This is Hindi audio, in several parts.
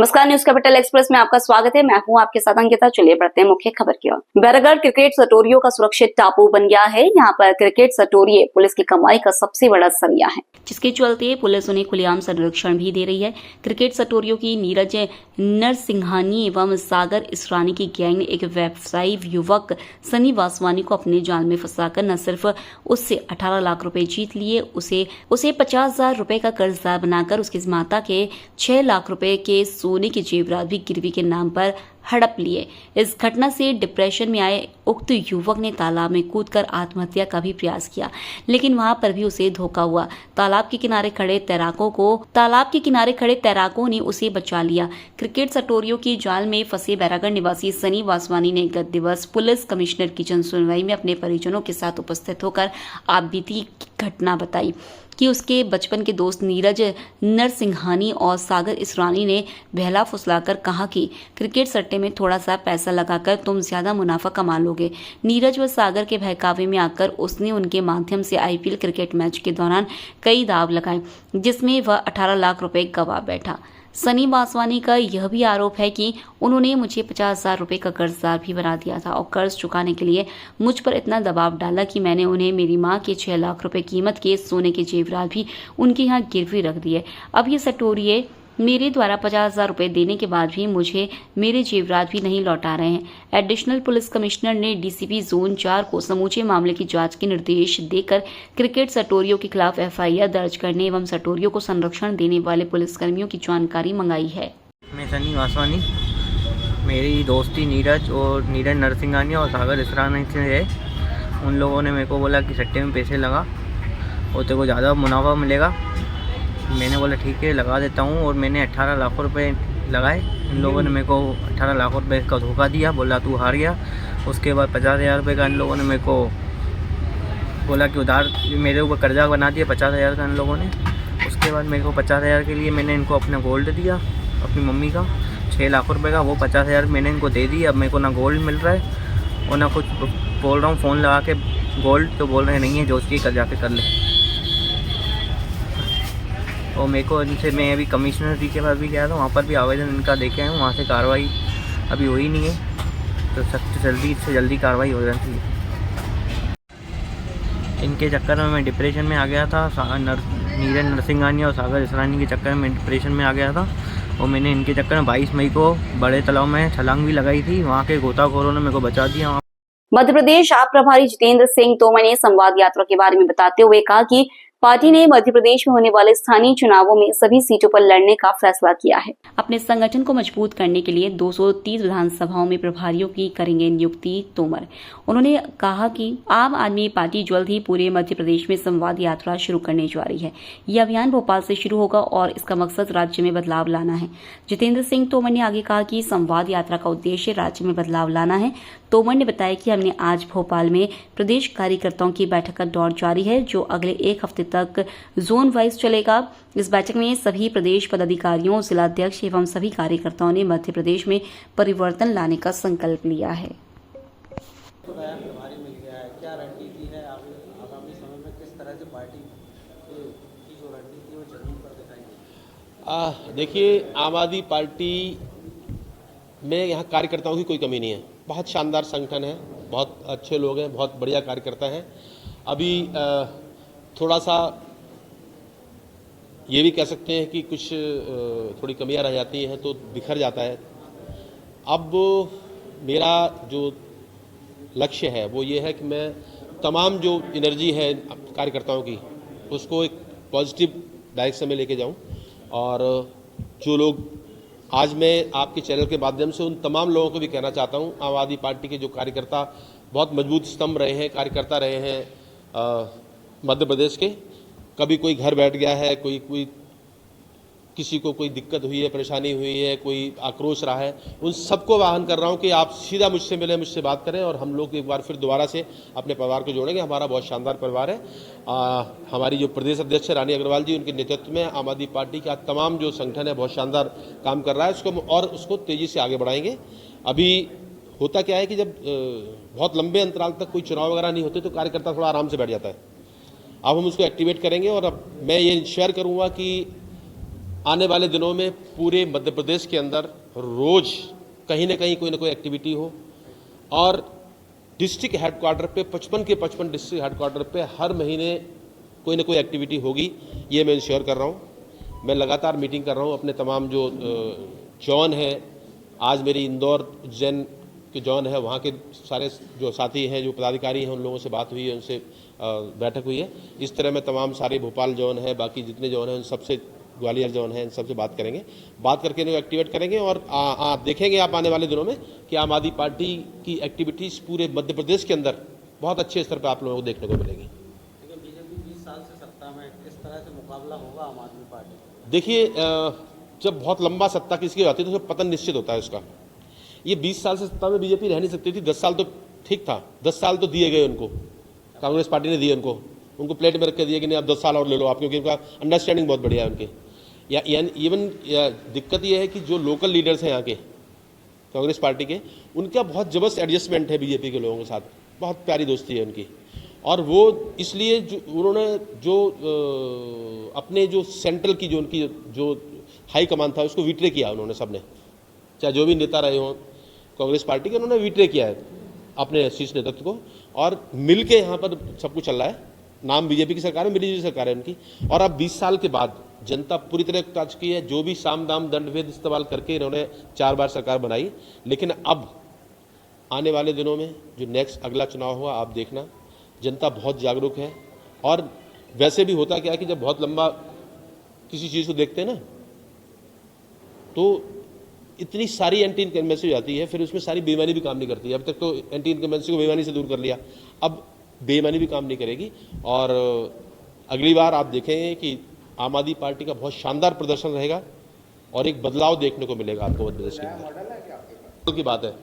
नमस्कार, न्यूज कैपिटल एक्सप्रेस में आपका स्वागत है। मैं हूं आपके साथ अंकिता। चलिए बढ़ते हैं मुख्य खबर की ओर। बैरागढ़ क्रिकेट सटोरियों का सुरक्षित टापू बन गया है। यहाँ पर क्रिकेट सटोरिये पुलिस की कमाई का सबसे बड़ा जरिया है, जिसके चलते पुलिस उन्हें खुलेआम संरक्षण भी दे रही है। क्रिकेट सटोरियों की नीरज नरसिंघानी एवं सागर इसरानी की गैंग ने एक व्यवसायी युवक सनी वासवानी को अपने जाल में फंसाकर न सिर्फ उससे 18 लाख रुपए जीत लिए, उसे 50,000 रुपए का कर्जदार बनाकर उसकी माता के 6 लाख रुपए के सोने के जेवरात भी गिरवी के नाम पर हड़प लिए। इस घटना से डिप्रेशन में आए उक्त युवक ने तालाब में कूदकर आत्महत्या का भी प्रयास किया, लेकिन वहां पर भी उसे धोखा हुआ। तालाब के किनारे खड़े तैराकों ने उसे बचा लिया। क्रिकेट सटोरियों की जाल में फंसे बैरागढ़ निवासी सनी वासवानी ने गत दिवस पुलिस कमिश्नर की जन सुनवाई में अपने परिजनों के साथ उपस्थित होकर आप बीती घटना बताई कि उसके बचपन के दोस्त नीरज नरसिंघानी और सागर इसरानी ने बहला फुसलाकर कहा कि क्रिकेट सट्टे में थोड़ा सा पैसा लगाकर तुम ज्यादा मुनाफा कमा लोगे। नीरज व सागर के बहकावे में आकर उसने उनके माध्यम से आईपीएल क्रिकेट मैच के दौरान कई दाव लगाए, जिसमें वह 18 लाख रुपए गंवा बैठा। सनी वासवानी का यह भी आरोप है कि उन्होंने मुझे 50,000 रुपए का कर्जदार भी बना दिया था और कर्ज चुकाने के लिए मुझ पर इतना दबाव डाला कि मैंने उन्हें मेरी मां के 6 लाख रुपए कीमत के सोने के जेवरात भी उनके यहाँ गिरवी रख दिए। अब ये सटोरिये मेरे द्वारा 50,000 रुपए देने के बाद भी मुझे मेरे जेवरात भी नहीं लौटा रहे हैं। एडिशनल पुलिस कमिश्नर ने डीसीपी जोन 4 को समूचे मामले की जांच के निर्देश देकर क्रिकेट सटोरियों के खिलाफ एफआईआर दर्ज करने एवं सटोरियों को संरक्षण देने वाले पुलिसकर्मियों की जानकारी मंगाई है। मैं सनी वासवानी, मेरी दोस्ती नीरज नरसिंघानी और सागर इसरानी से है। उन लोगों ने मेरे को बोला कि सट्टे में पैसे लगा और तेरे को ज़्यादा मुनाफा मिलेगा। मैंने बोला ठीक है, लगा देता हूँ और मैंने 18 लाख रुपए लगाए। इन लोगों ने मेरे को 18 लाख रुपए का धोखा दिया, बोला तू हार गया। उसके बाद 50,000 रुपये का इन लोगों ने मेरे को बोला कि उधार मेरे ऊपर कर्जा बना दिया 50,000 का इन लोगों ने। उसके बाद मेरे को 50,000 के लिए मैंने इनको अपना गोल्ड दिया, अपनी मम्मी का 6 लाख रुपए का, वो 50,000 मैंने इनको दे दिया। अब मेरे को ना गोल्ड मिल रहा है और ना कुछ। बोल रहा हूँ फ़ोन लगा के गोल्ड, तो बोल रहे नहीं है, जो चाहिए कर जाके कर ले। और मेरे को इनसे, मैं अभी कमिश्नर जी के पास भी गया था, वहाँ पर भी आवेदन इनका देखे हैं, वहाँ से कार्रवाई अभी हुई नहीं है। तो सख्त जल्दी से जल्दी कार्रवाई हो जाती है। इनके चक्कर में मैं डिप्रेशन में आ गया था। नीरज नरसिंघानी और सागर इसरानी के चक्कर में डिप्रेशन में आ गया था और मैंने इनके चक्कर में 22 मई को बड़े तालाब में छलांग भी लगाई थी। वहाँ के गोताखोरों ने मेरे को बचा दिया। मध्य प्रदेश आप प्रभारी जितेंद्र सिंह तोमर ने संवाद यात्रा के बारे में बताते हुए कहा कि पार्टी ने मध्य प्रदेश में होने वाले स्थानीय चुनावों में सभी सीटों पर लड़ने का फैसला किया है। अपने संगठन को मजबूत करने के लिए 230 विधानसभाओं में प्रभारियों की करेंगे नियुक्ति तोमर। उन्होंने कहा कि आम आदमी पार्टी जल्द ही पूरे मध्य प्रदेश में संवाद यात्रा शुरू करने जा रही है। यह अभियान भोपाल से शुरू होगा और इसका मकसद राज्य में बदलाव लाना है। जितेंद्र सिंह तोमर ने आगे कहा कि संवाद यात्रा का उद्देश्य राज्य में बदलाव लाना है। तोमर ने बताया कि हमने आज भोपाल में प्रदेश कार्यकर्ताओं की बैठक का दौर जारी है, जो अगले 1 हफ्ते तक जोन वाइज चलेगा। इस बैठक में सभी प्रदेश पदाधिकारियों, जिलाध्यक्ष एवं सभी कार्यकर्ताओं ने मध्य प्रदेश में परिवर्तन लाने का संकल्प लिया है। क्या रणनीति है आगामी समय में, किस तरह से पार्टी की जो रणनीति वो जमीन पर दिखाई? देखिए, आम आदमी पार्टी में यहाँ कार्यकर्ताओं की कोई कमी नहीं है। बहुत शानदार संगठन है, बहुत अच्छे लोग हैं, बहुत बढ़िया कार्यकर्ता हैं। अभी थोड़ा सा ये भी कह सकते हैं कि कुछ थोड़ी कमियां रह जाती हैं तो बिखर जाता है। अब मेरा जो लक्ष्य है वो ये है कि मैं तमाम जो एनर्जी है कार्यकर्ताओं की उसको एक पॉजिटिव डायरेक्शन में लेके जाऊं। और जो लोग आज मैं आपके चैनल के माध्यम से उन तमाम लोगों को भी कहना चाहता हूं, आम आदमी पार्टी के जो कार्यकर्ता बहुत मजबूत स्तंभ रहे हैं, कार्यकर्ता रहे हैं मध्य प्रदेश के, कभी कोई घर बैठ गया है, कोई किसी को कोई दिक्कत हुई है, परेशानी हुई है, कोई आक्रोश रहा है, उन सबको आह्वान कर रहा हूं कि आप सीधा मुझसे मिलें, मुझसे बात करें और हम लोग एक बार फिर दोबारा से अपने परिवार को जोड़ेंगे। हमारा बहुत शानदार परिवार है। हमारी जो प्रदेश अध्यक्ष है रानी अग्रवाल जी, उनके नेतृत्व में आम आदमी पार्टी का तमाम जो संगठन है बहुत शानदार काम कर रहा है। उसको तेज़ी से आगे बढ़ाएंगे। अभी होता क्या है कि जब बहुत लंबे अंतराल तक कोई चुनाव वगैरह नहीं होते तो कार्यकर्ता थोड़ा आराम से बैठ जाता है। अब हम उसको एक्टिवेट करेंगे और अब मैं ये शेयर करूँगा कि आने वाले दिनों में पूरे मध्य प्रदेश के अंदर रोज कहीं ना कहीं कोई ना कोई एक्टिविटी हो और डिस्ट्रिक्ट हेडक्वार्टर पे 55 के 55 डिस्ट्रिक्ट हेडक्वार्टर पे हर महीने कोई ना कोई एक्टिविटी होगी, ये मैं इंश्योर कर रहा हूँ। मैं लगातार मीटिंग कर रहा हूँ अपने तमाम जो जॉन है, आज मेरी इंदौर उज्जैन के जॉन है, वहाँ के सारे जो साथी हैं, जो पदाधिकारी हैं, उन लोगों से बात हुई है, उनसे बैठक हुई है। इस तरह में तमाम सारे भोपाल जॉन है, बाकी जितने जॉन हैं, उन सबसे, ग्वालियर जॉन है, इन सबसे बात करेंगे, बात करके इनको एक्टिवेट करेंगे और देखेंगे आप आने वाले दिनों में कि आम आदमी पार्टी की एक्टिविटीज़ पूरे मध्य प्रदेश के अंदर बहुत अच्छे स्तर पर आप लोगों को देखने को मिलेगी। लेकिन बीजेपी 20 साल से सत्ता में, किस तरह से मुकाबला होगा आम आदमी पार्टी? देखिए, जब बहुत लंबा सत्ता किसी की आती है तो उसका पतन निश्चित होता है उसका। ये 20 साल से सत्ता में बीजेपी रह नहीं सकती थी। 10 साल तो ठीक था, 10 साल तो दिए गए उनको, कांग्रेस पार्टी ने दिए उनको प्लेट में रख के दिए कि नहीं आप 10 साल और ले लो आप, क्योंकि उनका अंडरस्टैंडिंग बहुत बढ़िया है उनके। या इवन दिक्कत ये है कि जो लोकल लीडर्स हैं यहाँ के कांग्रेस पार्टी के, उनका बहुत ज़बरदस्त एडजस्टमेंट है बीजेपी के लोगों के साथ, बहुत प्यारी दोस्ती है उनकी। और वो इसलिए जो उन्होंने जो अपने जो सेंट्रल की जो उनकी जो हाई कमान था उसको विट्रे किया उन्होंने, सबने, चाहे जो भी नेता रहे हों कांग्रेस पार्टी के, उन्होंने विट्रे किया है अपने शीर्ष नेतृत्व को और मिल के यहाँ पर सब कुछ चल रहा है। नाम बीजेपी की सरकार है, मिलीजुली सरकार है उनकी। और अब 20 साल के बाद जनता पूरी तरह आ चुकी है। जो भी साम दाम दंड भेद इस्तेमाल करके इन्होंने 4 बार सरकार बनाई, लेकिन अब आने वाले दिनों में जो नेक्स्ट अगला चुनाव हुआ, आप देखना जनता बहुत जागरूक है। और वैसे भी होता क्या है कि जब बहुत लंबा किसी चीज़ को देखते हैं ना, तो इतनी सारी एंटी इनकम्बेंसी हो जाती है, फिर उसमें सारी बेईमानी भी काम नहीं करती है। अब तक तो एंटी इनकम्बेंसी को बेईमानी से दूर कर लिया, अब बेईमानी भी काम नहीं करेगी। और अगली बार आप देखेंगे कि आम आदमी पार्टी का बहुत शानदार प्रदर्शन रहेगा और एक बदलाव देखने को मिलेगा आपको मध्य प्रदेश के अंदर। की बात है,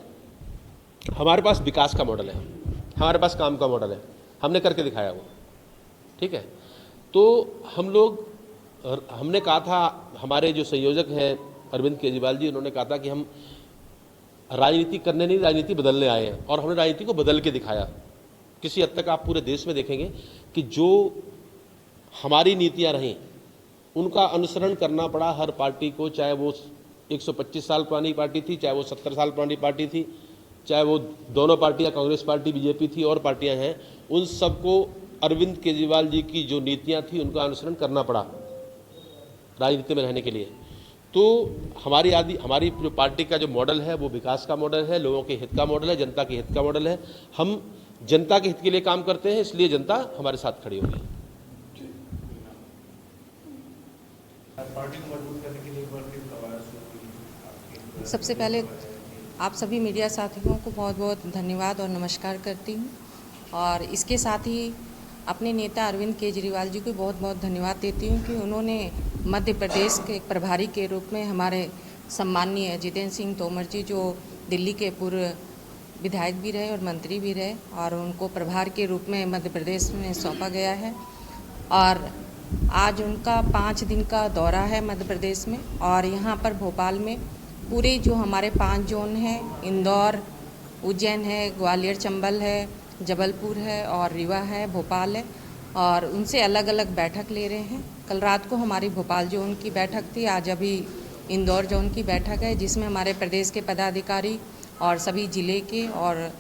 हमारे पास विकास का मॉडल है, हमारे पास काम का मॉडल है, हमने करके दिखाया वो, ठीक है। तो हमने कहा था, हमारे जो संयोजक हैं अरविंद केजरीवाल जी, उन्होंने कहा था कि हम राजनीति करने नहीं, राजनीति बदलने आए हैं, और हमने राजनीति को बदल के दिखाया। किसी हद तक आप पूरे देश में देखेंगे कि जो हमारी नीतियां रहीं उनका अनुसरण करना पड़ा हर पार्टी को, चाहे वो 125 साल पुरानी पार्टी थी, चाहे वो 70 साल पुरानी पार्टी थी, चाहे वो दोनों पार्टियां कांग्रेस पार्टी, बीजेपी थी और पार्टियां हैं, उन सबको अरविंद केजरीवाल जी की जो नीतियां थी उनका अनुसरण करना पड़ा राजनीति में रहने के लिए। तो हमारी जो पार्टी का जो मॉडल है वो विकास का मॉडल है, लोगों के हित का मॉडल है, जनता के हित का मॉडल है। हम जनता के हित के लिए काम करते हैं, इसलिए जनता हमारे साथ खड़ी होगी। सबसे पहले आप सभी मीडिया साथियों को बहुत बहुत धन्यवाद और नमस्कार करती हूँ, और इसके साथ ही अपने नेता अरविंद केजरीवाल जी को बहुत बहुत धन्यवाद देती हूँ कि उन्होंने मध्य प्रदेश के प्रभारी के रूप में हमारे सम्माननीय जितेंद्र सिंह तोमर जी, जो दिल्ली के पूर्व विधायक भी रहे और मंत्री भी रहे, और उनको प्रभार के रूप में मध्य प्रदेश में सौंपा गया है। और आज उनका 5 दिन का दौरा है मध्य प्रदेश में, और यहाँ पर भोपाल में पूरे जो हमारे 5 जोन हैं, इंदौर, उज्जैन है, ग्वालियर चंबल है, जबलपुर है और रीवा है, भोपाल है, और उनसे अलग अलग बैठक ले रहे हैं। कल रात को हमारी भोपाल जोन की बैठक थी, आज अभी इंदौर जोन की बैठक है, जिसमें हमारे प्रदेश के पदाधिकारी और सभी ज़िले के और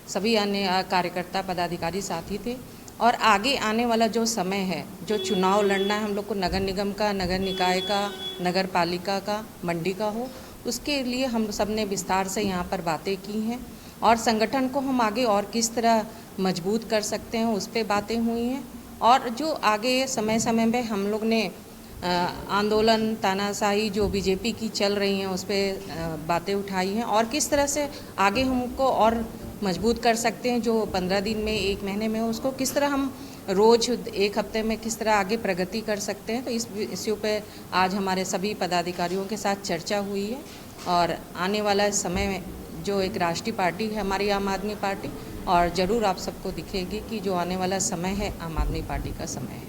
सभी अन्य कार्यकर्ता पदाधिकारी साथी थे। और आगे आने वाला जो समय है, जो चुनाव लड़ना है हम लोग को, नगर निगम का, नगर निकाय का, नगर पालिका का, मंडी का हो, उसके लिए हम सब ने विस्तार से यहाँ पर बातें की हैं, और संगठन को हम आगे और किस तरह मजबूत कर सकते हैं उस पर बातें हुई हैं। और जो आगे समय समय में हम लोग ने आंदोलन, तानाशाही जो बीजेपी की चल रही हैं उस पर बातें उठाई हैं, और किस तरह से आगे हमको और मजबूत कर सकते हैं, जो 15 दिन में, 1 महीने में, उसको किस तरह हम रोज़ 1 हफ्ते में किस तरह आगे प्रगति कर सकते हैं। तो इस इश्यू पे आज हमारे सभी पदाधिकारियों के साथ चर्चा हुई है, और आने वाला समय में जो एक राष्ट्रीय पार्टी है हमारी आम आदमी पार्टी, और ज़रूर आप सबको दिखेगी कि जो आने वाला समय है आम आदमी पार्टी का समय है।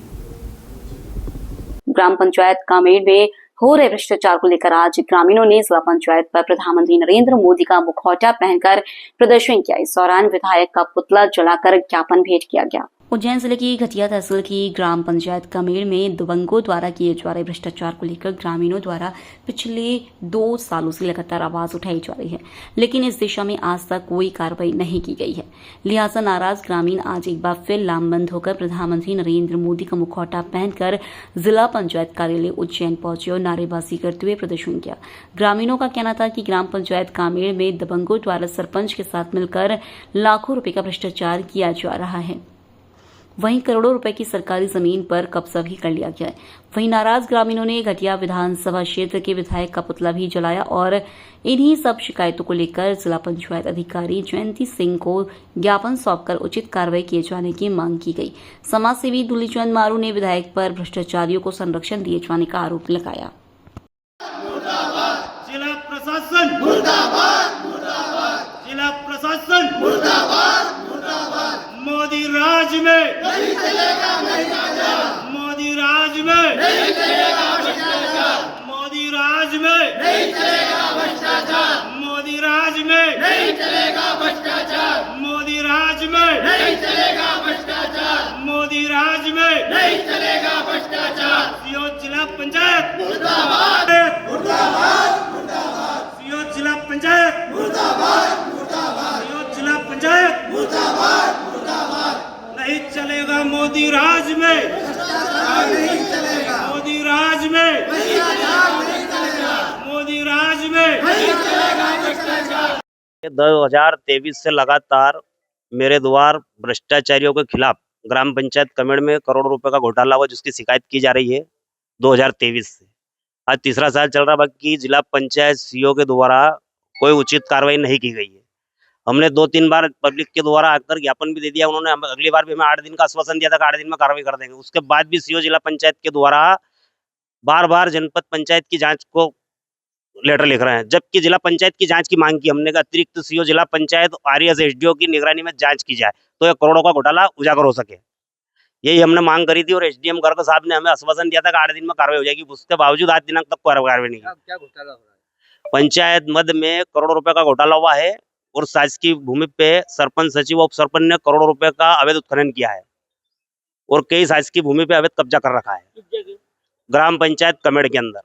ग्राम पंचायत कामेड़ में हो रहे भ्रष्टाचार को लेकर आज ग्रामीणों ने जिला पंचायत पर प्रधानमंत्री नरेंद्र मोदी का मुखौटा पहनकर प्रदर्शन किया। इस दौरान विधायक का पुतला जलाकर ज्ञापन भेंट किया गया। उज्जैन जिले की घटिया तहसील की ग्राम पंचायत कमेड़ में दबंगों द्वारा किए जा रहे भ्रष्टाचार को लेकर ग्रामीणों द्वारा पिछले 2 सालों से लगातार आवाज उठाई जा रही है, लेकिन इस दिशा में आज तक कोई कार्रवाई नहीं की गई है। लिहाजा नाराज ग्रामीण आज एक बार फिर लामबंद होकर प्रधानमंत्री नरेंद्र मोदी का मुखौटा पहनकर जिला पंचायत कार्यालय उज्जैन पहुंचे और नारेबाजी करते हुए प्रदर्शन किया। ग्रामीणों का कहना था कि ग्राम पंचायत कामेड़ में दबंगों द्वारा सरपंच के साथ मिलकर लाखों रुपए का भ्रष्टाचार किया जा रहा है। वहीं करोड़ों रुपए की सरकारी जमीन पर कब्जा भी कर लिया गया है। वहीं नाराज ग्रामीणों ने घटिया विधानसभा क्षेत्र के विधायक का पुतला भी जलाया और इन्हीं सब शिकायतों को लेकर जिला पंचायत अधिकारी जयंती सिंह को ज्ञापन सौंपकर उचित कार्रवाई किए जाने की मांग की गई। समाजसेवी दुलीचंद मारू ने विधायक पर भ्रष्टाचारियों को संरक्षण दिए जाने का आरोप लगाया। जिला प्रशासन मुर्दाबाद, मुर्दाबाद। जिला प्रशासन मुर्दाबाद, मुर्दाबाद। मोदी राज में नहीं चलेगा भ्रष्टाचार। मोदी राज में नहीं चलेगा भ्रष्टाचार। मोदी राज में नहीं चलेगा भ्रष्टाचार। मोदी राज में नहीं चलेगा भ्रष्टाचार। मोदी राज में नहीं चलेगा भ्रष्टाचार। मोदी राज में नहीं चलेगा भ्रष्टाचार। सीओ जिला पंचायत मुर्दाबाद, मुर्दाबाद, मुर्दाबाद। सीओ जिला पंचायत मुर्दाबाद, मुर्दाबाद। सीओ जिला पंचायत मुर्दाबाद, मुर्दाबाद। नहीं चलेगा मोदी राज में, नहीं चलेगा मोदी राज में, नहीं चलेगा मोदी राज में, नहीं चलेगा भ्रष्टाचार। 2023 से लगातार मेरे द्वार भ्रष्टाचारियों के खिलाफ ग्राम पंचायत कमेड़ में करोड़ों रुपए का घोटाला हुआ, जिसकी शिकायत की जा रही है 2023 से। आज तीसरा साल चल रहा, बाकी जिला पंचायत सीओ के द्वारा कोई उचित कार्रवाई नहीं की गई है। हमने 2-3 बार पब्लिक के द्वारा आकर ज्ञापन भी दे दिया। उन्होंने अगली बार भी हमें 8 दिन का आश्वासन दिया था कि 8 दिन में कार्रवाई कर देंगे। उसके बाद भी सीओ जिला पंचायत के द्वारा बार बार जनपद पंचायत की जांच को लेटर लिख रहे हैं, जबकि जिला पंचायत की जांच की मांग की हमने। अतिरिक्त सीओ जिला पंचायत आरएस एसडीओ की निगरानी में जांच की जाए तो ये करोड़ों का घोटाला उजागर हो सके, यही हमने मांग करी थी। और एसडीएम गर्ग साहब ने हमें आश्वासन दिया था कि 8 दिन में कार्रवाई हो जाएगी। उसके बावजूद आज दिनांक तक कार्रवाई नहीं की। क्या घोटाला हो रहा है? पंचायत मद में करोड़ों रुपए का घोटाला हुआ है और शासकीय भूमि पे सरपंच, सचिव, उप सरपंच ने करोड़ों रुपए का अवैध उत्खनन किया है और कई शासकीय भूमि पे अवैध कब्जा कर रखा है ग्राम पंचायत कमेड़ के अंदर,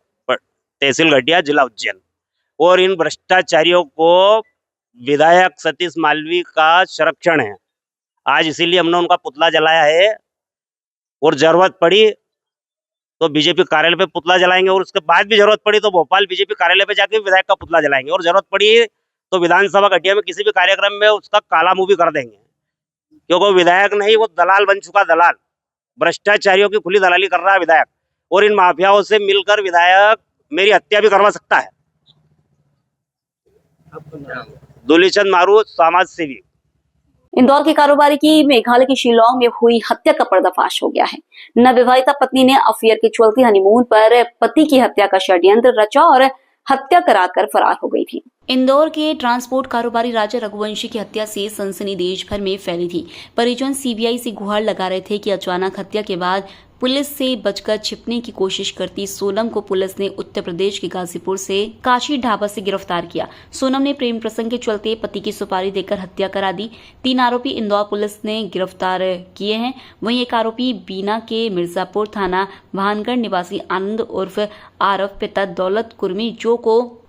तहसील घटिया, जिला उज्जैन। और इन भ्रष्टाचारियों को विधायक सतीश मालवी का संरक्षण है। आज इसीलिए हमने उनका पुतला जलाया है और जरूरत पड़ी तो बीजेपी कार्यालय पे पुतला जलाएंगे और उसके बाद भी जरूरत पड़ी तो भोपाल बीजेपी कार्यालय पे जाके विधायक का पुतला जलाएंगे और जरूरत पड़ी तो विधानसभा घटिया में किसी भी कार्यक्रम में उसका काला मुंह भी कर देंगे, क्योंकि विधायक नहीं, वो दलाल बन चुका। दलाल, भ्रष्टाचारियों की खुली दलाली कर रहा है विधायक, और इन माफियाओं से मिलकर विधायक मेरी हत्या भी करवा सकता है। दुलीचंद मारू, समाज सेवी। इंदौर के कारोबारी की मेघालय के शिलांग में हुई हत्या का पर्दाफाश हो गया है। नवविवाहिता पत्नी ने अफेयर के चलते हनीमून पर पति की हत्या का षड्यंत्र रचा और हत्या कराकर फरार हो गई थी। इंदौर के ट्रांसपोर्ट कारोबारी राजा रघुवंशी की हत्या से सनसनी देश भर में फैली थी। परिजन सीबीआई से गुहार लगा रहे थे कि अचानक हत्या के बाद पुलिस से बचकर छिपने की कोशिश करती सोनम को पुलिस ने उत्तर प्रदेश के गाजीपुर से काशी ढाबा से गिरफ्तार किया। सोनम ने प्रेम प्रसंग के चलते पति की सुपारी देकर हत्या करा दी। 3 आरोपी इंदौर पुलिस ने गिरफ्तार किए हैं। वहीं एक आरोपी बीना के मिर्जापुर थाना भानगढ़ निवासी आनंद उर्फ आरफ पिता दौलत कुर्मी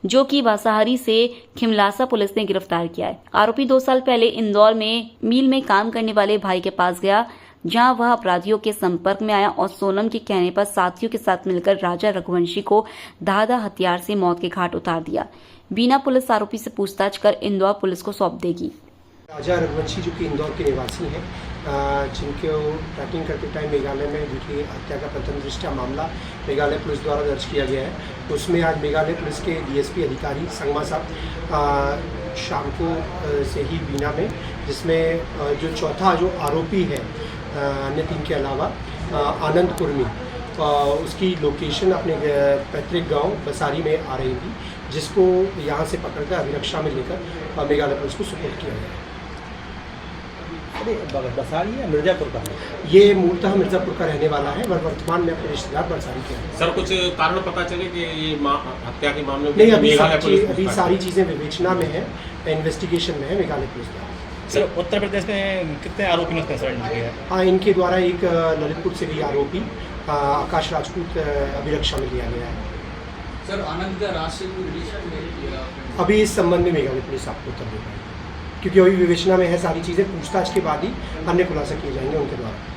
जो कि वासाहारी से खिमलासा पुलिस ने गिरफ्तार किया है। आरोपी 2 साल पहले इंदौर में मिल में काम करने वाले भाई के पास गया, जहां वह अपराधियों के संपर्क में आया और सोनम के कहने पर साथियों के साथ मिलकर राजा रघुवंशी को धारदार हथियार से मौत के घाट उतार दिया। बीना पुलिस आरोपी से पूछताछ कर इंदौर पुलिस को सौंप देगी। राजा रघुवंशी जो कि इंदौर के निवासी हैं, जिनके ट्रैकिंग करते टाइम मेघालय में जिनकी हत्या का प्रथम दृष्टया मामला मेघालय पुलिस द्वारा दर्ज किया गया है। उसमें आज मेघालय पुलिस के डीएसपी अधिकारी संगमा साहब शाम को से ही बीना में, जिसमें जो चौथा जो आरोपी है अन्य 3 के अलावा आनंद कुर्मी, उसकी लोकेशन अपने पैतृक गांव बसारी में आ रही थी, जिसको यहां से पकड़कर अभिरक्षा में लेकर मेघालय पुलिस को सुपुर्द किया गया। बसारी है मिर्जापुर का? ये मूलतः मिर्जापुर का रहने वाला है, वर्तमान में अपने रिश्तेदार बसारी के हैं। सर, कुछ कारण पता चले कि ये हत्या के मामले में? नहीं, अभी सारी चीज़ें विवेचना में है, इन्वेस्टिगेशन में है मेघालय पुलिस द्वारा। सर उत्तर प्रदेश में कितने आरोपी ने सरेंडर किया है? हाँ, इनके द्वारा एक ललितपुर से भी आरोपी आकाश राजपूत अभी रक्षा में लिया गया है। सर आनंद का राशि को रिलीज किया अभी इस संबंध में मेघालय पुलिस आपको उत्तर दे पाएगी, क्योंकि अभी विवेचना में है सारी चीज़ें, पूछताछ के बाद ही अन्य खुलासा किए जाएंगे उनके द्वारा।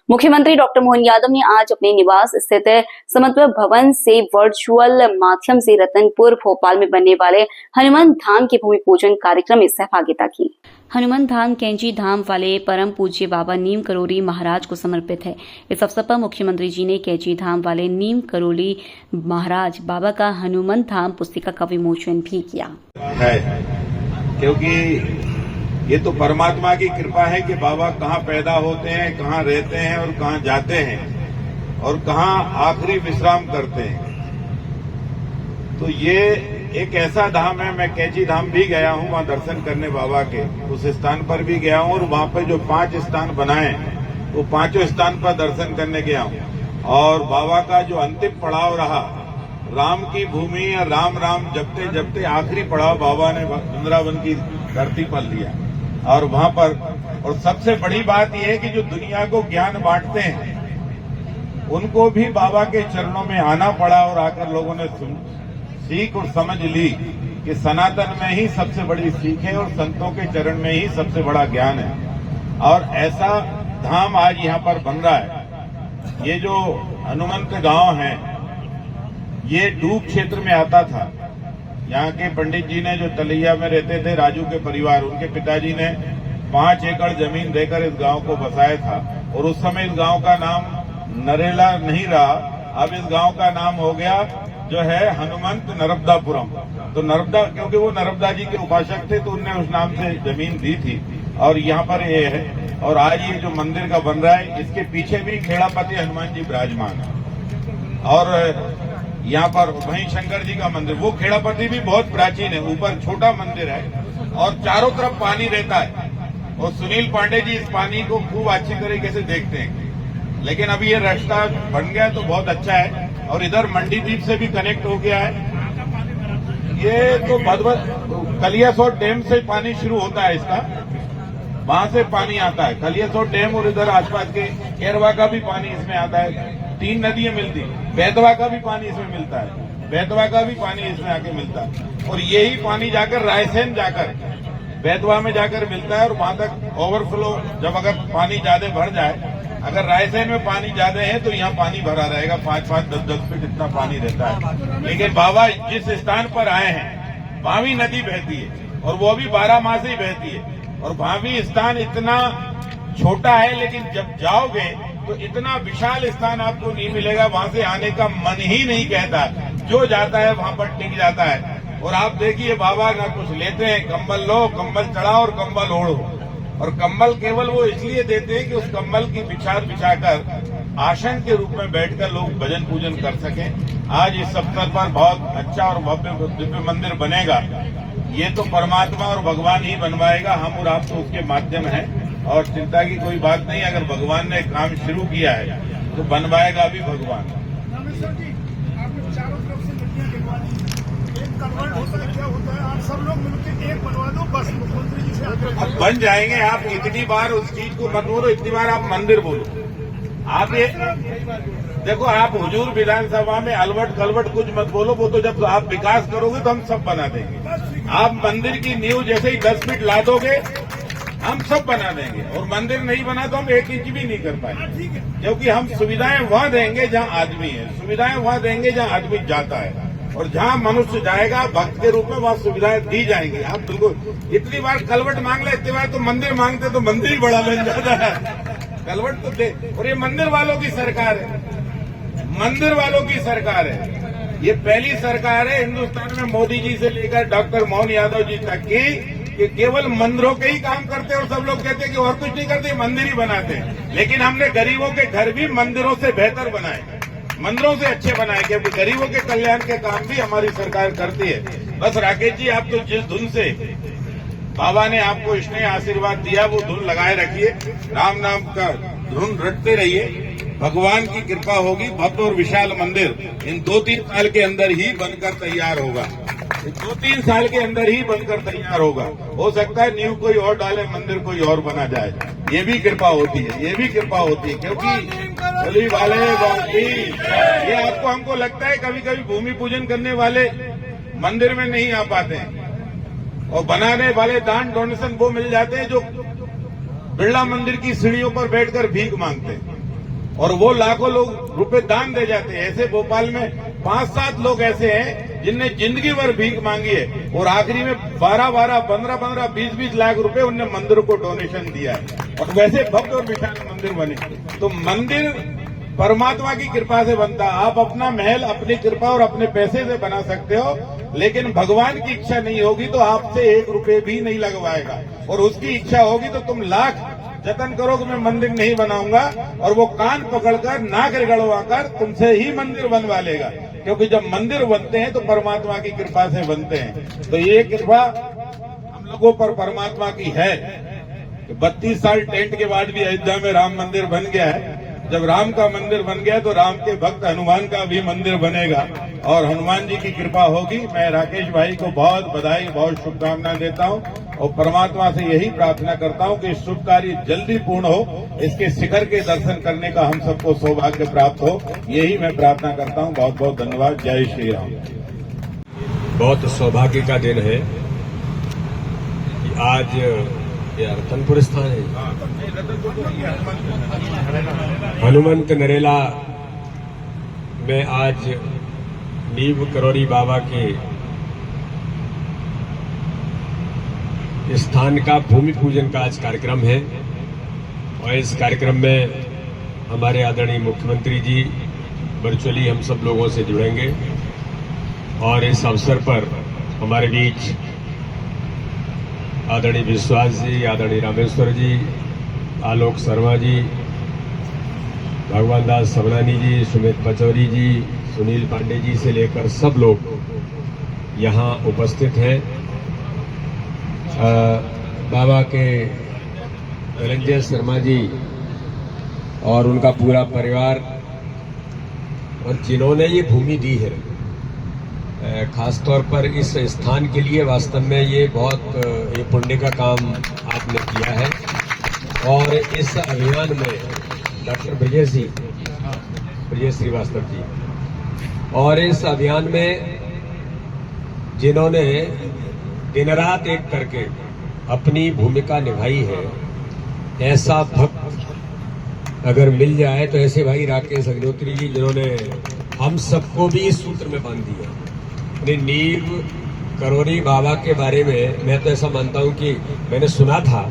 मुख्यमंत्री डॉक्टर मोहन यादव ने आज अपने निवास स्थित समत्व भवन से वर्चुअल माध्यम से रतनपुर भोपाल में बनने वाले हनुमान धाम के भूमि पूजन कार्यक्रम में सहभागिता की। हनुमान धाम कैंची धाम वाले परम पूज्य बाबा नीम करोली महाराज को समर्पित है। इस अवसर पर मुख्यमंत्री जी ने कैंची धाम वाले नीम करोली महाराज बाबा का हनुमान धाम पुस्तिका का विमोचन भी किया है, क्योंकि ये तो परमात्मा की कृपा है कि बाबा कहाँ पैदा होते हैं, कहाँ रहते हैं और कहाँ जाते हैं और कहाँ आखिरी विश्राम करते हैं। तो ये एक ऐसा धाम है। मैं कैंची धाम भी गया हूँ, वहाँ दर्शन करने बाबा के, उस स्थान पर भी गया हूँ और वहाँ पर जो 5 स्थान बनाए वो 5 स्थान पर दर्शन करने गया हूँ। और बाबा का जो अंतिम पड़ाव रहा, राम की भूमि या राम राम जपते जपते आखिरी पड़ाव बाबा ने वृंदावन की धरती पर लिया। और वहां पर, और सबसे बड़ी बात यह है कि जो दुनिया को ज्ञान बांटते हैं उनको भी बाबा के चरणों में आना पड़ा और आकर लोगों ने सीख और समझ ली कि सनातन में ही सबसे बड़ी सीख है और संतों के चरण में ही सबसे बड़ा ज्ञान है। और ऐसा धाम आज यहाँ पर बन रहा है। ये जो हनुमंत गांव है ये डूब क्षेत्र में आता था। यहाँ के पंडित जी ने जो तलैया में रहते थे, राजू के परिवार, उनके पिताजी ने 5 एकड़ जमीन देकर इस गांव को बसाया था। और उस समय इस गांव का नाम नरेला नहीं रहा, अब इस गांव का नाम हो गया जो है हनुमंत नर्मदापुरम। तो नर्मदा, क्योंकि वो नर्मदा जी के उपासक थे तो उनने उस नाम से जमीन दी थी। और यहाँ पर ये है। और आज ये जो मंदिर का बन रहा है इसके पीछे भी खेड़ापति हनुमान जी विराजमान है। और यहाँ पर वहीं शंकर जी का मंदिर, वो खेड़ापति भी बहुत प्राचीन है, ऊपर छोटा मंदिर है और चारों तरफ पानी रहता है। और सुनील पांडे जी इस पानी को खूब अच्छी तरीके से देखते हैं। लेकिन अभी ये रास्ता बन गया तो बहुत अच्छा है। और इधर मंडी द्वीप से भी कनेक्ट हो गया है। ये तो कलियासोट डैम से पानी शुरू होता है इसका, वहां से पानी आता है कलियासोट डैम। और इधर आसपास के केरवा का भी पानी इसमें आता है। 3 नदियां मिलती, बैतवा का भी पानी इसमें मिलता है, बैतवा का भी पानी इसमें आके मिलता है। और यही पानी जाकर रायसेन जाकर बैतवा में जाकर मिलता है। और वहां तक ओवरफ्लो, जब अगर पानी ज्यादा भर जाए, अगर रायसेन में पानी ज्यादा है तो यहाँ पानी भरा रहेगा, 5-5, 10-10 फीट इतना पानी रहता है। लेकिन बाबा जिस स्थान पर आए हैं भावी नदी बहती है और वो भी 12 माह से ही बहती है। और भावी स्थान इतना छोटा है, लेकिन जब जाओगे तो इतना विशाल स्थान आपको नहीं मिलेगा, वहां से आने का मन ही नहीं कहता। जो जाता है वहां पर टिक जाता है। और आप देखिए बाबा ना कुछ लेते हैं, कंबल लो, कंबल चढ़ाओ और कंबल ओढ़ो। और कंबल केवल वो इसलिए देते हैं कि उस कंबल की बिछाकर आसन के रूप में बैठकर लोग भजन पूजन कर सकें। आज इस अवसर पर बहुत अच्छा और भव्य दिव्य मंदिर बनेगा। ये तो परमात्मा और भगवान ही बनवाएगा, हम और आप तो उसके माध्यम हैं। और चिंता की कोई बात नहीं, अगर भगवान ने काम शुरू किया है तो बनवाएगा भी भगवान। चारों तरफ से नदियां गिरवा दी, एक कन्वर्ट होता है, क्या होता है, आप सब लोग मिलकर एक बनवा दो, बस मुख्यमंत्री जी से अब बन जाएंगे। आप इतनी बार उस चीज को मत बोलो, इतनी बार आप मंदिर बोलो। आप ये देखो, आप हुजूर विधानसभा में अलवट गलवट कुछ मत बोलो, वो तो जब आप विकास करोगे तो हम सब बना देंगे। आप मंदिर की नींव जैसे ही 10 फीट ला दोगे हम सब बना देंगे। और मंदिर नहीं बना तो हम 1 इंच भी नहीं कर पाएंगे, क्योंकि हम सुविधाएं वहां देंगे जहां आदमी है, सुविधाएं वहां देंगे जहां आदमी जाता है। और जहां मनुष्य जाएगा भक्त के रूप में वहां सुविधाएं दी जाएंगी। आप बिल्कुल इतनी बार कलवट मांग ले, इतनी बार तो मंदिर मांगते तो मंदिर ही बड़ा बन जाता है। कलवट तो दे। और ये मंदिर वालों की सरकार है, मंदिर वालों की सरकार है। ये पहली सरकार है हिंदुस्तान में मोदी जी से लेकर डॉक्टर मोहन यादव जी तक की कि केवल मंदिरों के ही काम करते हैं। और सब लोग कहते हैं कि और कुछ नहीं करते, मंदिर ही बनाते हैं। लेकिन हमने गरीबों के घर भी मंदिरों से बेहतर बनाए, मंदिरों से अच्छे बनाए, क्योंकि गरीबों के कल्याण के काम भी हमारी सरकार करती है। बस राकेश जी, आप तो जिस धुन से बाबा ने आपको स्नेह आशीर्वाद दिया वो धुन लगाए रखिए, राम नाम का धुन रटते रहिए, भगवान की कृपा होगी। भव्य और विशाल मंदिर इन 2-3 साल के अंदर ही बनकर तैयार होगा। 2-3 साल के अंदर ही बनकर तैयार होगा। हो सकता है नींव कोई और डाले, मंदिर कोई और बना जाए। ये भी कृपा होती है, ये भी कृपा होती है, क्योंकि बलि वाले बाकी ये आपको हमको लगता है कभी कभी भूमि पूजन करने वाले मंदिर में नहीं आ पाते हैं और बनाने वाले दान डोनेशन वो मिल जाते हैं जो बिरला मंदिर की सीढ़ियों पर बैठकर भीख मांगते हैं और वो लाखों लोग रुपए दान दे जाते हैं। ऐसे भोपाल में 5-7 लोग ऐसे हैं जिनने जिंदगी भर भीख मांगी है और आखिरी में 12-12, 15-15, 20-20 लाख रुपए उनने मंदिर को डोनेशन दिया है और वैसे भव्य और विशाल मंदिर बने। तो मंदिर परमात्मा की कृपा से बनता। आप अपना महल अपनी कृपा और अपने पैसे से बना सकते हो, लेकिन भगवान की इच्छा नहीं होगी तो आपसे 1 रुपए भी नहीं लगवाएगा और उसकी इच्छा होगी तो तुम लाख जतन करो कि मैं मंदिर नहीं बनाऊंगा और वो कान पकड़कर नाक रगड़वाकर तुमसे ही मंदिर बनवा लेगा, क्योंकि जब मंदिर बनते हैं तो परमात्मा की कृपा से बनते हैं। तो ये कृपा हम लोगों पर परमात्मा की है कि 32 साल टेंट के बाद भी अयोध्या में राम मंदिर बन गया है। जब राम का मंदिर बन गया तो राम के भक्त हनुमान का भी मंदिर बनेगा और हनुमान जी की कृपा होगी। मैं राकेश भाई को बहुत बधाई, बहुत शुभकामनाएं देता हूं और परमात्मा से यही प्रार्थना करता हूं कि शुभ कार्य जल्दी पूर्ण हो, इसके शिखर के दर्शन करने का हम सबको सौभाग्य प्राप्त हो, यही मैं प्रार्थना करता हूं। बहुत बहुत धन्यवाद। जय श्री राम। बहुत सौभाग्य का दिन है कि आज ये रतनपुर स्थान है, हनुमंत नरेला में आज नीव करौरी बाबा के स्थान का भूमि पूजन का आज कार्यक्रम है और इस कार्यक्रम में हमारे आदरणीय मुख्यमंत्री जी वर्चुअली हम सब लोगों से जुड़ेंगे और इस अवसर पर हमारे बीच आदरणीय विश्वास जी, आदरणीय रामेश्वर जी, आलोक शर्मा जी, भगवान दास सबनानी जी, सुमित पचौरी जी, सुनील पांडे जी से लेकर सब लोग यहाँ उपस्थित हैं। बाबा के धनंजय शर्मा जी और उनका पूरा परिवार और जिन्होंने ये भूमि दी है, खासतौर पर इस स्थान के लिए वास्तव में ये बहुत ये पुण्य का काम आपने किया है। और इस अभियान में डॉक्टर विजय श्रीवास्तव जी और इस अभियान में जिन्होंने दिन रात एक करके अपनी भूमिका निभाई है, ऐसा भक्त अगर मिल जाए तो ऐसे भाई राकेश अग्निहोत्री जी जिन्होंने हम सबको भी इस सूत्र में बांध दिया। नीव करौरी बाबा के बारे में मैं तो ऐसा मानता हूं कि मैंने सुना था,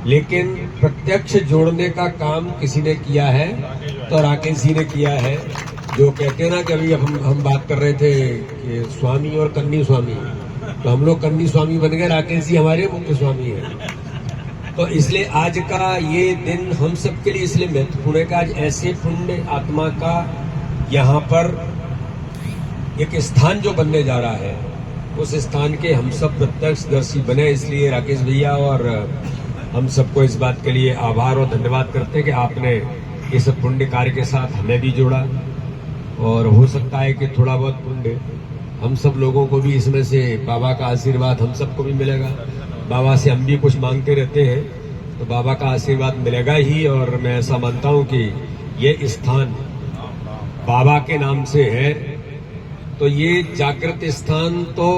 लेकिन प्रत्यक्ष जोड़ने का काम किसी ने किया है तो राकेश जी ने किया है। जो कहते हैं ना कि अभी हम बात कर रहे थे कि स्वामी और कन्नी स्वामी, तो हम लोग कन्नी स्वामी बन गए, राकेश जी हमारे मुख्य स्वामी हैं। तो इसलिए आज का ये दिन हम सबके लिए इसलिए महत्वपूर्ण है कि आज ऐसे पुण्य आत्मा का यहाँ पर एक स्थान जो बनने जा रहा है, उस स्थान के हम सब प्रत्यक्षदर्शी बने। इसलिए राकेश भैया और हम सबको इस बात के लिए आभार और धन्यवाद करते हैं कि आपने इस पुण्य कार्य के साथ हमें भी जोड़ा और हो सकता है कि थोड़ा बहुत पुण्य हम सब लोगों को भी इसमें से बाबा का आशीर्वाद हम सबको भी मिलेगा। बाबा से हम भी कुछ मांगते रहते हैं तो बाबा का आशीर्वाद मिलेगा ही। और मैं ऐसा मानता हूं कि ये स्थान बाबा के नाम से है तो ये जागृत स्थान तो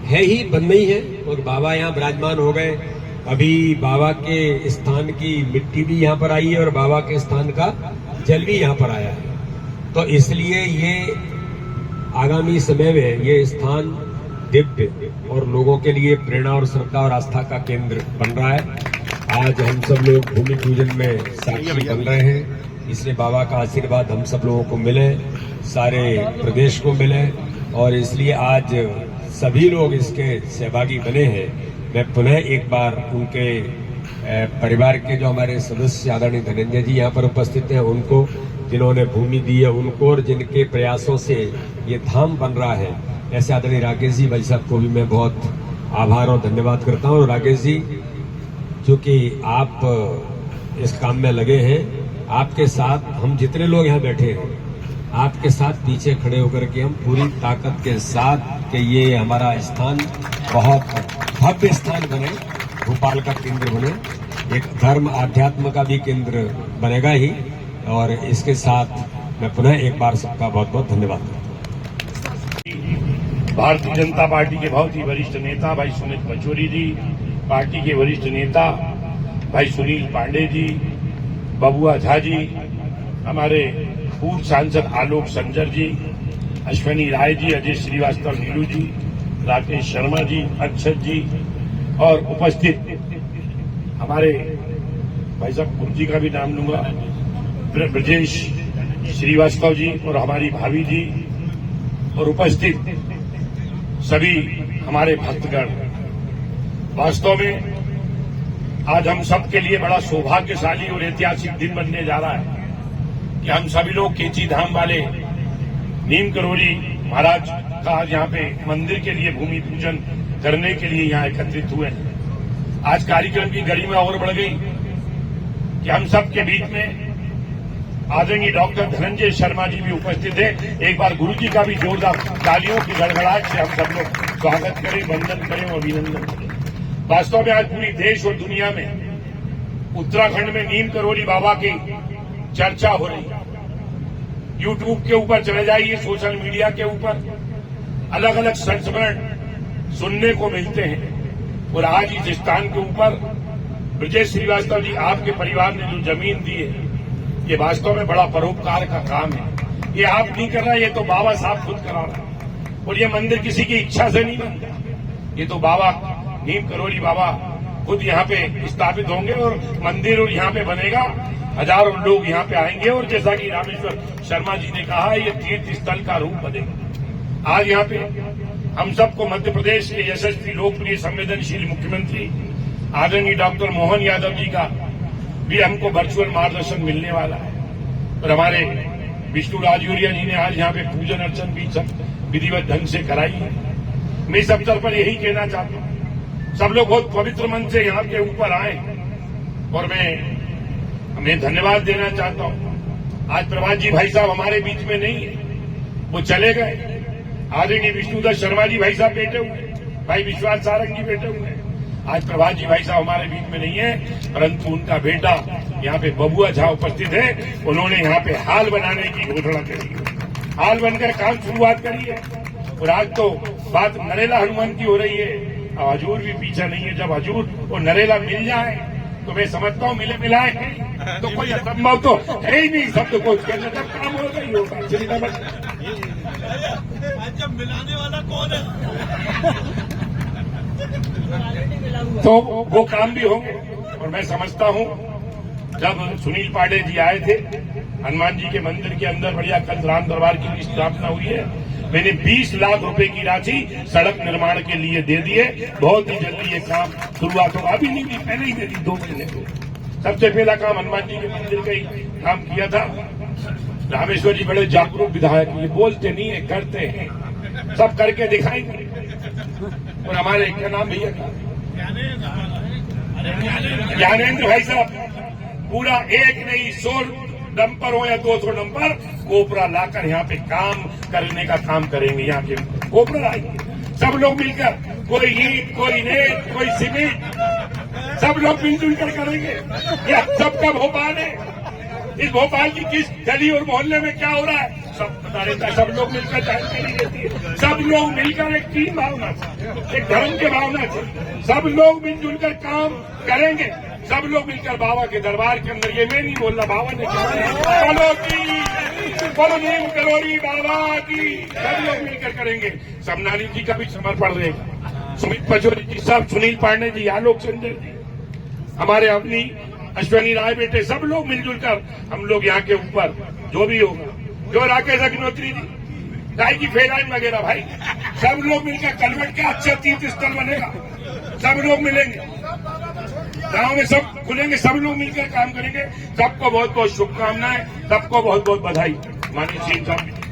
है ही, बनना ही है। और बाबा यहाँ विराजमान हो गए, अभी बाबा के स्थान की मिट्टी भी यहाँ पर आई है और बाबा के स्थान का जल भी यहाँ पर आया है। तो इसलिए ये आगामी समय में ये स्थान दिव्य और लोगों के लिए प्रेरणा और श्रद्धा और आस्था का केंद्र बन रहा है। आज हम सब लोग भूमि पूजन में साक्षी बन रहे हैं, इसलिए बाबा का आशीर्वाद हम सब लोगों को मिले, सारे प्रदेश को मिले और इसलिए आज सभी लोग इसके सहभागी बने हैं। मैं पुनः एक बार उनके परिवार के जो हमारे सदस्य आदरणीय धनंजय जी यहाँ पर उपस्थित हैं, उनको, जिन्होंने भूमि दी है उनको और जिनके प्रयासों से ये धाम बन रहा है, ऐसे आदरणीय राकेश जी भाई साहब को भी मैं बहुत आभार और धन्यवाद करता हूँ। राकेश जी, चूंकि आप इस काम में लगे हैं, आपके साथ हम जितने लोग यहाँ बैठे हैं आपके साथ पीछे खड़े होकर के हम पूरी ताकत के साथ कि ये हमारा स्थान बहुत भव्य स्थान बने, भोपाल का केंद्र बने, एक धर्म आध्यात्म का भी केंद्र बनेगा ही। और इसके साथ मैं पुनः एक बार सबका बहुत बहुत धन्यवाद करता हूँ। भारतीय जनता पार्टी के बहुत ही वरिष्ठ नेता भाई सुमित पचौरी जी, पार्टी के वरिष्ठ नेता भाई सुनील पांडे जी, बबुआ झा जी, हमारे पूर्व सांसद आलोक संजर जी, अश्विनी राय जी, अजय श्रीवास्तव नीलू जी, राकेश शर्मा जी, अक्षत जी और उपस्थित हमारे भाई साहब गुरुजी का भी नाम लूंगा, ब्रजेश श्रीवास्तव जी और हमारी भाभी जी और उपस्थित सभी हमारे भक्तगण। वास्तव में आज हम सब के लिए बड़ा सौभाग्यशाली और ऐतिहासिक दिन बनने जा रहा है कि हम सभी लोग केची धाम वाले नीम करोली महाराज का आज यहाँ पे मंदिर के लिए भूमि पूजन करने के लिए यहाँ एकत्रित हुए हैं। आज कार्यक्रम की गरिमा और बढ़ गई कि हम सब के बीच में आदरणीय डॉक्टर धनंजय शर्मा जी भी उपस्थित हैं। एक बार गुरु जी का भी जोरदार तालियों की गड़गड़ाहट से हम सब लोग स्वागत करें, वंदन करें और अभिनंदन करें। वास्तव में आज पूरी देश और दुनिया में उत्तराखंड में नीम करोली बाबा की चर्चा हो रही है। यूट्यूब के ऊपर चले जाइए, सोशल मीडिया के ऊपर अलग अलग संस्मरण सुनने को मिलते हैं। और आज इस स्थान के ऊपर ब्रजेश श्रीवास्तव जी, आपके परिवार ने जो जमीन दी है, ये वास्तव में बड़ा परोपकार का काम है। ये आप नहीं कर रहा, ये तो बाबा साहब खुद करा रहा है। और ये मंदिर किसी की इच्छा से नहीं बनता, ये तो बाबा नीम करोली बाबा खुद यहाँ पे स्थापित होंगे और मंदिर और यहाँ पे बनेगा, हजारों लोग यहाँ पे आएंगे और जैसा कि रामेश्वर शर्मा जी ने कहा, ये तीर्थ स्थल का रूप बनेगा। आज यहाँ पे हम सबको मध्य प्रदेश के यशस्वी, लोकप्रिय, संवेदनशील मुख्यमंत्री आदरणीय डॉक्टर मोहन यादव जी का भी हमको वर्चुअल मार्गदर्शन मिलने वाला है। और हमारे विष्णु राजौरिया जी ने आज यहाँ पे पूजन अर्चन भी सब विधिवत ढंग से कराई है। मैं इस अवसर पर यही कहना चाहता हूँ, सब लोग बहुत पवित्र मन से यहाँ के ऊपर आए और मैं धन्यवाद देना चाहता हूँ। आज प्रभात जी भाई साहब हमारे बीच में नहीं है, वो चले गए। आदरणीय विष्णुदत्त शर्मा जी भाई साहब बैठे हुए, भाई विश्वास सारंग जी बैठे हुए। आज प्रभात जी भाई साहब हमारे बीच में नहीं है, परंतु उनका बेटा यहाँ पे बबुआ झा उपस्थित है। उन्होंने यहाँ पे हाल बनाने की घोषणा करी है, हाल बनकर काम शुरुआत करी है। और आज तो बात नरेला हनुमान की हो रही है, अब हजूर भी पीछा नहीं है। जब हजूर और नरेला मिल जाए तो मैं समझता हूँ मिले मिलाए तो कोई असंभव तो है ही नहीं। सब तो कुछ काम होगा ही होगा। चिंता मत, जब मिलाने वाला कौन है तो वो काम भी होंगे। और मैं समझता हूँ जब सुनील पांडे जी आए थे, हनुमान जी के मंदिर के अंदर बढ़िया कल राम दरबार की स्थापना हुई है, मैंने 20 लाख रुपए की राशि सड़क निर्माण के लिए दे दिए। बहुत ही जल्दी ये काम शुरुआत होगा, अभी नहीं दी, पहले ही दे दी, 2 महीने को। सबसे पहला काम हनुमान जी के मंदिर का ही काम किया था। रामेश्वर जी बड़े जागरूक विधायक, ये बोलते नहीं है, करते हैं, सब करके दिखाएंगे। और हमारे क्या नाम भैया का ज्ञानेंद्र भाई साहब, पूरा एक नहीं 100 डंपर हो या 200 डंपर कोपरा लाकर यहाँ पे काम करने का काम करेंगे। यहाँ के कोपरा आएंगे सब लोग मिलकर, कोई ईंट, कोई रेत, कोई सीमेंट, सब लोग मिलजुल कर करेंगे। यह सबका भोपाल है। इस भोपाल की किस गली और मोहल्ले में क्या हो रहा है सब पता रहता है। सब लोग मिलकर जानकारी देती है, सब लोग मिलकर एक टीम भावना से, एक धर्म के भावना से सब लोग मिलजुल कर काम करेंगे। सब लोग मिलकर बाबा के दरबार के अंदर, ये मैं नहीं बोल रहा, बाबा ने कहा, बोलो नीम करोली बाबा की, सब लोग मिलकर करेंगे। समनानी जी का भी समर्पण रहेगा, सुमित पचौरी जी साहब, सुनील पांडे जी, आलोक संजय जी, हमारे अपनी अश्विनी राय बेटे, सब लोग मिलजुल कर हम लोग यहाँ के ऊपर जो भी होगा, जो राकेश अग्निहोत्री जी, गाय की फेराइन वगैरह, भाई सब लोग मिलकर कलवट का अच्छा तीर्थ स्थल बनेगा। सब लोग मिलेंगे, गांव में सब खुलेंगे, सब लोग मिलकर काम करेंगे। सबको बहुत बहुत शुभकामनाएं, सबको बहुत बहुत बधाई। माननीय श्री साहब।